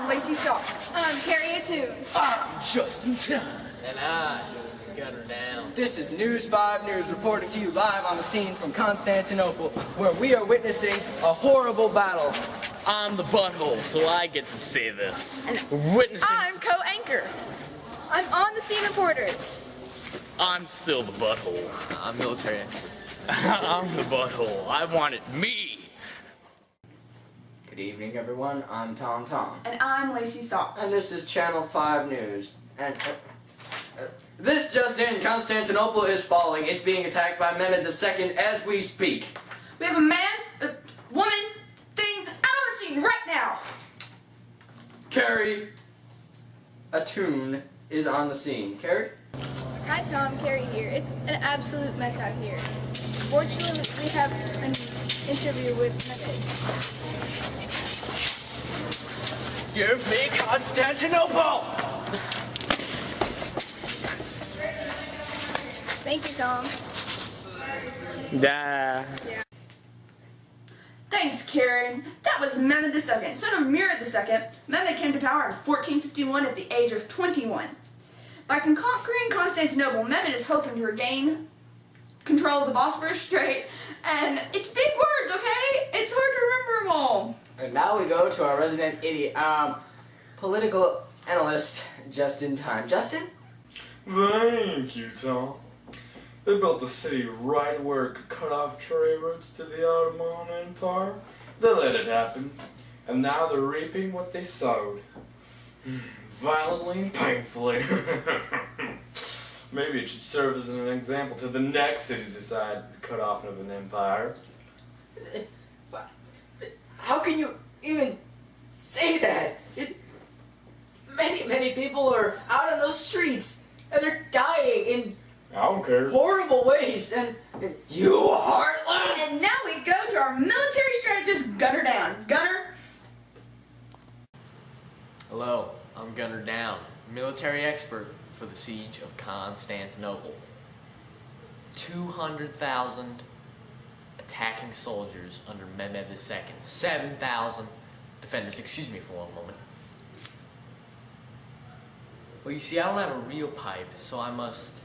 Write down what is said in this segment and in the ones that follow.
I'm Lacey Stocks. I'm Carrie Toon. I'm just in time. And I got her down. This is News 5 News reporting to you live on the scene from Constantinople, where we are witnessing a horrible battle. I'm the butthole, so I get to say this. We're witnessing. I'm co-anchor. I'm on the scene reporter. I'm still the butthole. I'm military expert. I'm the butthole. I want it me. Good evening, everyone. I'm Tom. And I'm Lacey Stocks. And this is Channel 5 News. And this just in, Constantinople is falling. It's being attacked by Mehmed II as we speak. We have a man, a woman, thing out on the scene right now. Carrie Atoon is on the scene. Carrie? Hi Tom, Carrie here. It's an absolute mess out here. Fortunately, we have an interview with Mehmed. Give me Constantinople! Thank you, Tom. Yeah. Thanks, Karen. That was Mehmed II, son of Murad II. Mehmed came to power in 1451 at the age of 21. By conquering Constantinople, Mehmed is hoping to regain control of the Bosphorus Strait. And it's big words, okay? It's hard to remember them all. And now we go to our resident idiot, political analyst, Justin Time. Justin? Thank you, Tom. They built the city right where it could cut off trade routes to the Ottoman Empire. They let it happen, and now they're reaping what they sowed. Violently and painfully. Maybe it should serve as an example to the next city to decide to cut off of an empire. How can you even say that? Many people are out on those streets, and they're dying in I don't care. horrible ways, and you heartless! And now we go to our military strategist, Gunner Down. Gunner? Hello, I'm Gunner Down, military expert for the siege of Constantinople. 200,000 attacking soldiers under Mehmed II. 7,000 defenders. Excuse me for one moment. Well, you see, I don't have a real pipe, so I must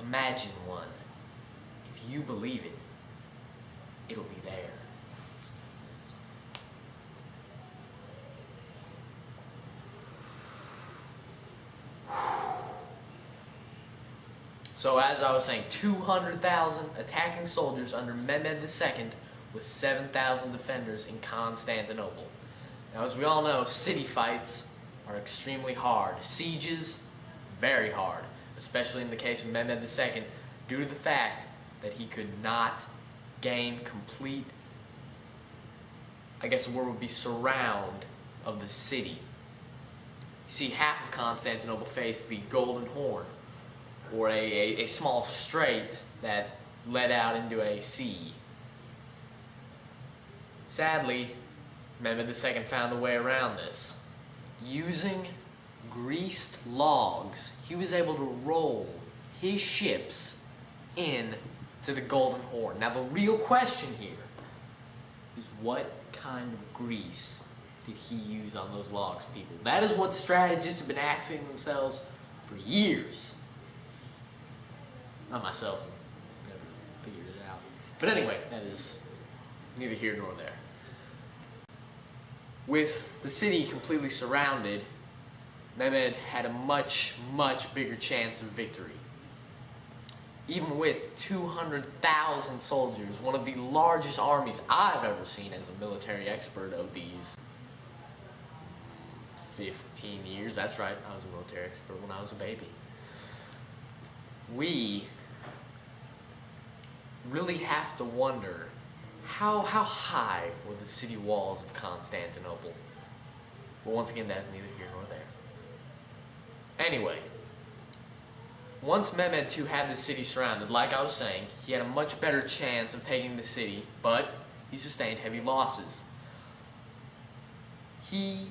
imagine one. If you believe it, it'll be there. So as I was saying, 200,000 attacking soldiers under Mehmed II with 7,000 defenders in Constantinople. Now, as we all know, city fights are extremely hard. Sieges, very hard, especially in the case of Mehmed II, due to the fact that he could not gain complete, I guess the word would be surround of the city. You see, half of Constantinople faced the Golden Horn, or a small strait that led out into a sea. Sadly, Mehmed II found a way around this. Using greased logs, he was able to roll his ships in to the Golden Horn. Now the real question here is, what kind of grease did he use on those logs, people? That is what strategists have been asking themselves for years. I myself have never figured it out. But anyway, that is neither here nor there. With the city completely surrounded, Mehmed had a much bigger chance of victory. Even with 200,000 soldiers, one of the largest armies I've ever seen as a military expert of these 15 years. That's right, I was a military expert when I was a baby. We really have to wonder how high were the city walls of Constantinople? But once again, that is neither here nor there. Anyway, once Mehmed II had the city surrounded, like I was saying, he had a much better chance of taking the city, but he sustained heavy losses. He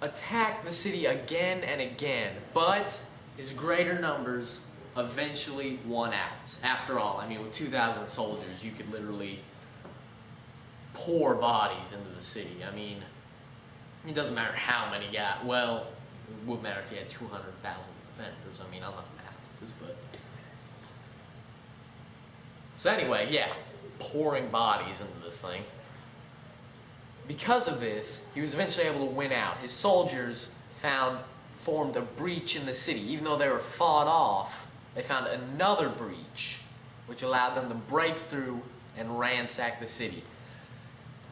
attacked the city again and again, but his greater numbers eventually won out. After all, I mean, with 2,000 soldiers, you could literally pour bodies into the city. I mean, It doesn't matter how many got. Well, it would matter if you had 200,000 defenders. I mean, I'm not a mathematician, but. So anyway, yeah, pouring bodies into this thing. Because of this, he was eventually able to win out. His soldiers formed a breach in the city. Even though they were fought off, they found another breach, which allowed them to break through and ransack the city.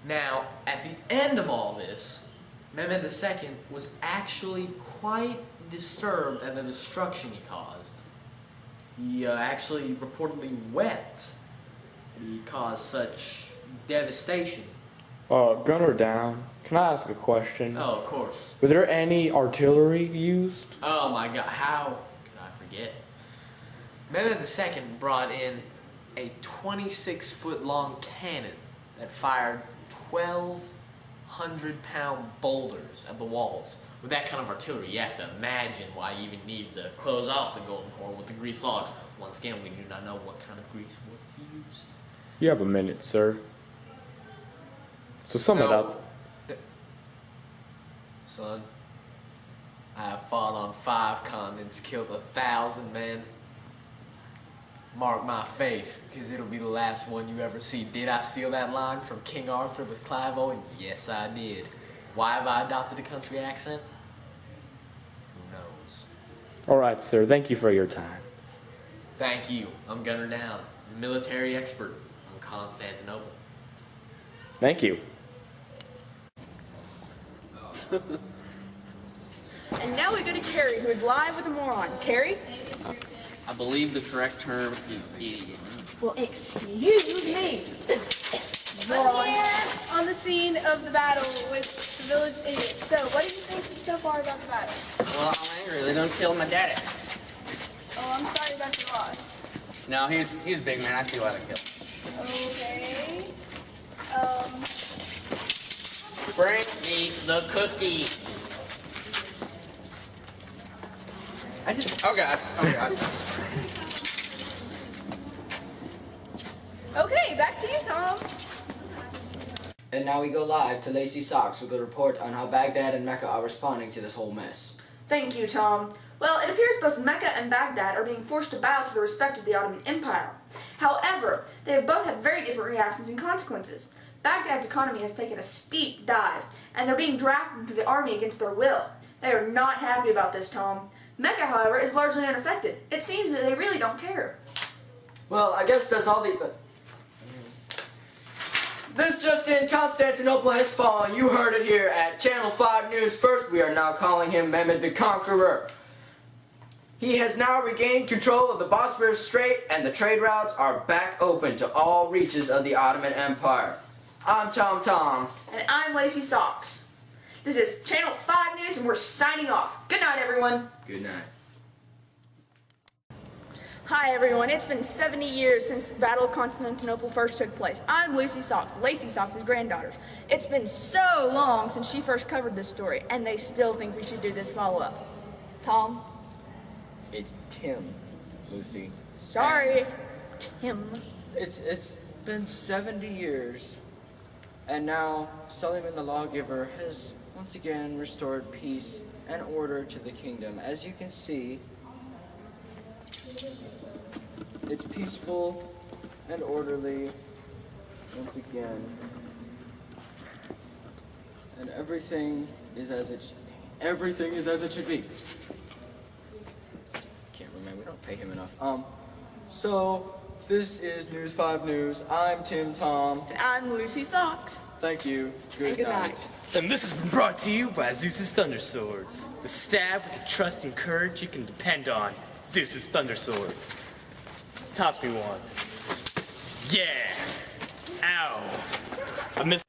Now, at the end of all this, Mehmed II was actually quite disturbed at the destruction he caused. He actually reportedly wept that he caused such devastation. Gunner down. Can I ask a question? Oh, of course. Were there any artillery used? Oh my god, how could I forget? Mehmed II brought in a 26-foot long cannon that fired 1,200-pound boulders at the walls. With that kind of artillery, you have to imagine why you even need to close off the Golden Horde with the grease logs. Once again, we do not know what kind of grease was used. You have a minute, sir. So sum it up. Son, I have fought on 5 continents, killed 1,000 men. Mark my face, because it'll be the last one you ever see. Did I steal that line from King Arthur with Clive Owen? Yes, I did. Why have I adopted a country accent? Who knows? Alright, sir. Thank you for your time. Thank you. I'm Gunner Down, military expert on Constantinople. Thank you. And now we go to Carrie, who is live with a moron. Carrie? I believe the correct term is idiot. Well, excuse me. I'm here on the scene of the battle with the village idiots. So, what do you think so far about the battle? Well, I'm angry. They don't kill my daddy. Oh, I'm sorry about your loss. No, he's a big man. I see why they killed him. Okay. Bring me the cookie. Oh God. Okay, back to you, Tom. And now we go live to Lacey Socks with a report on how Baghdad and Mecca are responding to this whole mess. Thank you, Tom. Well, it appears both Mecca and Baghdad are being forced to bow to the respect of the Ottoman Empire. However, they have both had very different reactions and consequences. Baghdad's economy has taken a steep dive, and they're being drafted into the army against their will. They are not happy about this, Tom. Mecca, however, is largely unaffected. It seems that they really don't care. Well, I guess that's all the... This just in, Constantinople has fallen. You heard it here at Channel 5 News. First, we are now calling him Mehmed the Conqueror. He has now regained control of the Bosphorus Strait, and the trade routes are back open to all reaches of the Ottoman Empire. I'm Tom. And I'm Lacey Socks. This is Channel 5 News, and we're signing off. Good night, everyone. Good night. Hi, everyone. It's been 70 years since the Battle of Constantinople first took place. I'm Lucy Socks, Lacey Socks' granddaughter. It's been so long since she first covered this story, and they still think we should do this follow-up. Tom? It's Tim, Lucy. Sorry, Tim. It's been 70 years, and now Suleiman the Lawgiver has once again restored peace and order to the kingdom. As you can see, it's peaceful and orderly once again, and everything is as it should be. Can't remember. We don't pay him enough. So this is News 5 News. I'm Tim Tom. And I'm Lucy Socks. Thank you. Good Good night. night. And this has been brought to you by Zeus's Thunder Swords. The stab with the trust and courage you can depend on. Zeus's Thunder Swords. Toss me one. Yeah. Ow. I missed.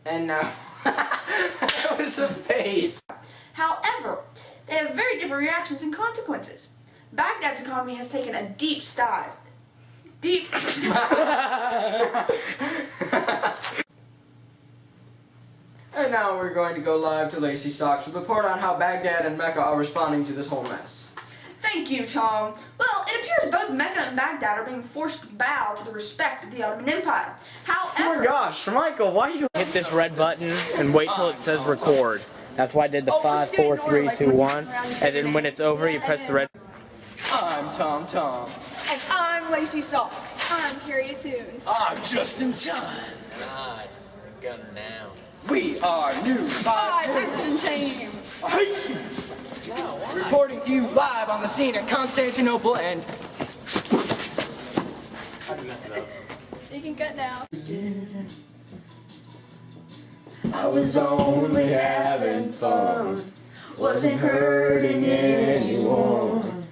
And now... that was the face. However, they have very different reactions and consequences. Baghdad's economy has taken a deep dive. And now we're going to go live to Lacey Socks with a report on how Baghdad and Mecca are responding to this whole mess. Thank you, Tom. Well, it appears as both Mecca and Baghdad are being forced to bow to the respect of the Ottoman Empire. Oh However, my gosh, Michael, why you? Hit this red button and wait till it says record. That's why I did the Oh, 5, just get 4, in order, 3, like 2, when you 1, turn around and say and then your when name. it's over, you press the red. I'm Tom Tom. and I'm Lacey Socks. I'm Carrie Toon. I'm Justin John. And I, Gunner now. We are new Five five. action team. Reporting to you live on the scene at Constantinople and You can cut now. I was only having fun, wasn't hurting anyone.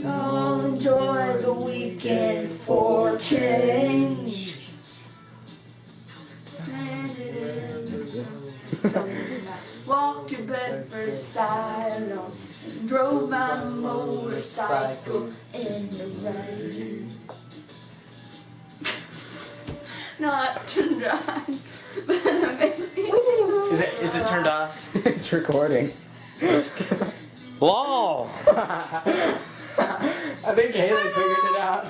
I'll enjoy the weekend for change. Walked to Bedford style and drove my motorcycle in the rain. Not to drive, but maybe. Is it turned off? It's recording. Law! I think Haley figured it out.